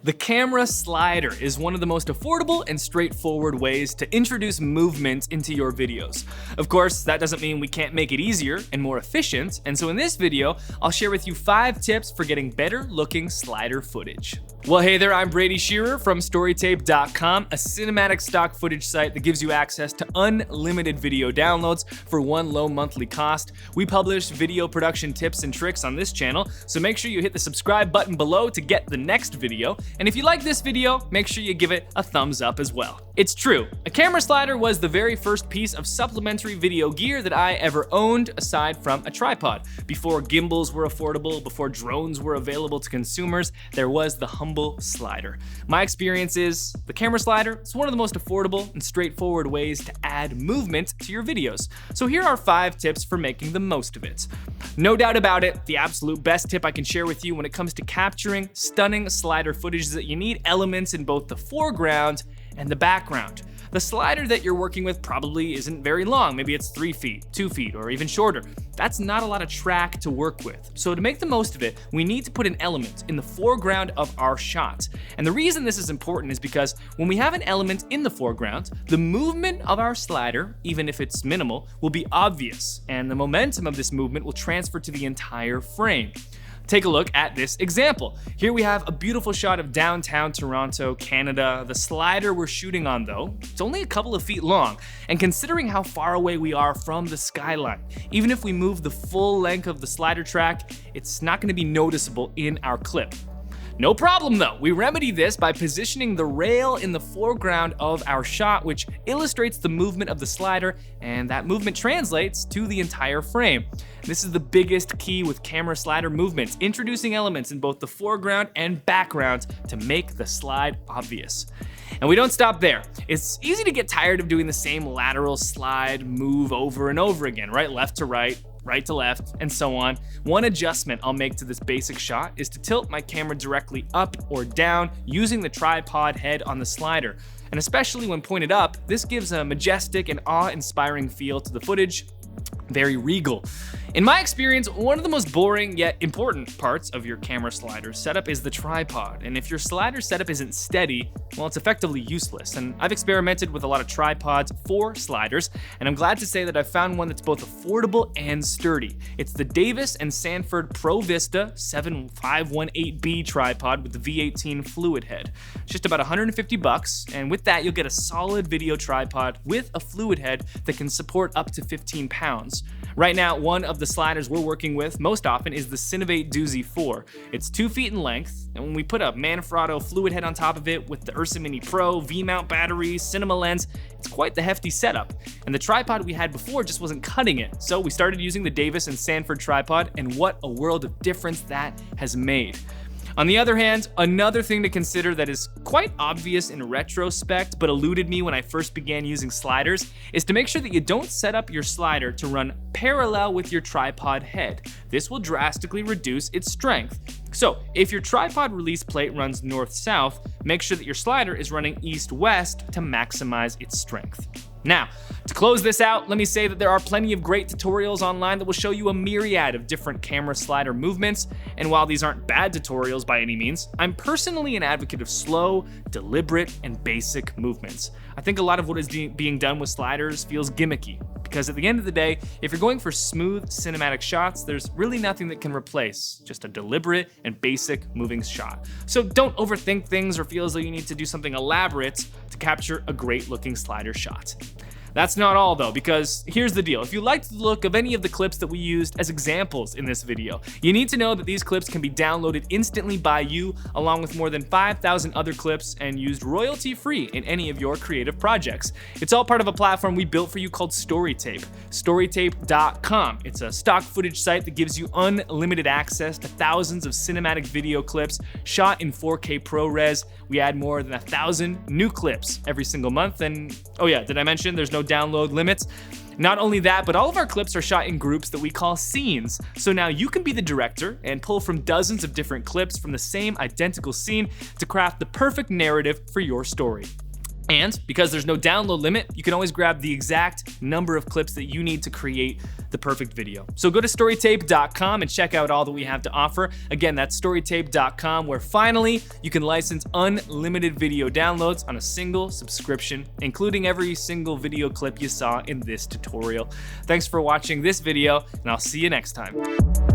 The camera slider is one of the most affordable and straightforward ways to introduce movement into your videos. Of course, that doesn't mean we can't make it easier and more efficient, and so in this video, I'll share with you 5 tips for getting better looking slider footage. Well, hey there, I'm Brady Shearer from Storytape.com, a cinematic stock footage site that gives you access to unlimited video downloads for one low monthly cost. We publish video production tips and tricks on this channel, so make sure you hit the subscribe button below to get the next video. And if you like this video, make sure you give it a thumbs up as well. It's true, a camera slider was the very first piece of supplementary video gear that I ever owned aside from a tripod. Before gimbals were affordable, before drones were available to consumers, there was the humble slider. My experience is the camera slider is one of the most affordable and straightforward ways to add movement to your videos. So here are 5 tips for making the most of it. No doubt about it, the absolute best tip I can share with you when it comes to capturing stunning slider footage is that you need elements in both the foreground and the background. The slider that you're working with probably isn't very long. Maybe it's 3 feet, 2 feet, or even shorter. That's not a lot of track to work with. So to make the most of it, we need to put an element in the foreground of our shot. And the reason this is important is because when we have an element in the foreground, the movement of our slider, even if it's minimal, will be obvious, and the momentum of this movement will transfer to the entire frame. Take a look at this example. Here we have a beautiful shot of downtown Toronto, Canada. The slider we're shooting on, though, it's only a couple of feet long, and considering how far away we are from the skyline, even if we move the full length of the slider track, it's not going to be noticeable in our clip. No problem though, we remedy this by positioning the rail in the foreground of our shot, which illustrates the movement of the slider, and that movement translates to the entire frame. This is the biggest key with camera slider movements, introducing elements in both the foreground and background to make the slide obvious. And we don't stop there. It's easy to get tired of doing the same lateral slide move over and over again, right? Left to right, right to left, and so on. One adjustment I'll make to this basic shot is to tilt my camera directly up or down using the tripod head on the slider. And especially when pointed up, this gives a majestic and awe-inspiring feel to the footage. Very regal. In my experience, one of the most boring yet important parts of your camera slider setup is the tripod. And if your slider setup isn't steady, well, it's effectively useless. And I've experimented with a lot of tripods for sliders, and I'm glad to say that I've found one that's both affordable and sturdy. It's the Davis & Sanford Pro Vista 7518B tripod with the V18 fluid head. It's just about $150, and with that, you'll get a solid video tripod with a fluid head that can support up to 15 pounds. Right now, one of the sliders we're working with most often is the Cinovate Doozy 4. It's 2 feet in length, and when we put a Manfrotto fluid head on top of it with the Ursa Mini Pro, V-mount battery, cinema lens, it's quite the hefty setup. And the tripod we had before just wasn't cutting it, so we started using the Davis & Sanford tripod, and what a world of difference that has made. On the other hand, another thing to consider that is quite obvious in retrospect but eluded me when I first began using sliders is to make sure that you don't set up your slider to run parallel with your tripod head. This will drastically reduce its strength. So if your tripod release plate runs north-south, make sure that your slider is running east-west to maximize its strength. Now, to close this out, let me say that there are plenty of great tutorials online that will show you a myriad of different camera slider movements, and while these aren't bad tutorials by any means, I'm personally an advocate of slow, deliberate, and basic movements. I think a lot of what is being done with sliders feels gimmicky, because at the end of the day, if you're going for smooth cinematic shots, there's really nothing that can replace just a deliberate and basic moving shot. So don't overthink things or feel as though you need to do something elaborate to capture a great looking slider shot. That's not all though, because here's the deal. If you liked the look of any of the clips that we used as examples in this video, you need to know that these clips can be downloaded instantly by you, along with more than 5,000 other clips, and used royalty-free in any of your creative projects. It's all part of a platform we built for you called Storytape. Storytape.com. It's a stock footage site that gives you unlimited access to thousands of cinematic video clips shot in 4K ProRes. We add more than 1,000 new clips every single month, and oh yeah, did I mention there's no download limits? Not only that, but all of our clips are shot in groups that we call scenes. So now you can be the director and pull from dozens of different clips from the same identical scene to craft the perfect narrative for your story. And because there's no download limit, you can always grab the exact number of clips that you need to create the perfect video. So go to storytape.com and check out all that we have to offer. Again, that's storytape.com, where finally you can license unlimited video downloads on a single subscription, including every single video clip you saw in this tutorial. Thanks for watching this video, and I'll see you next time.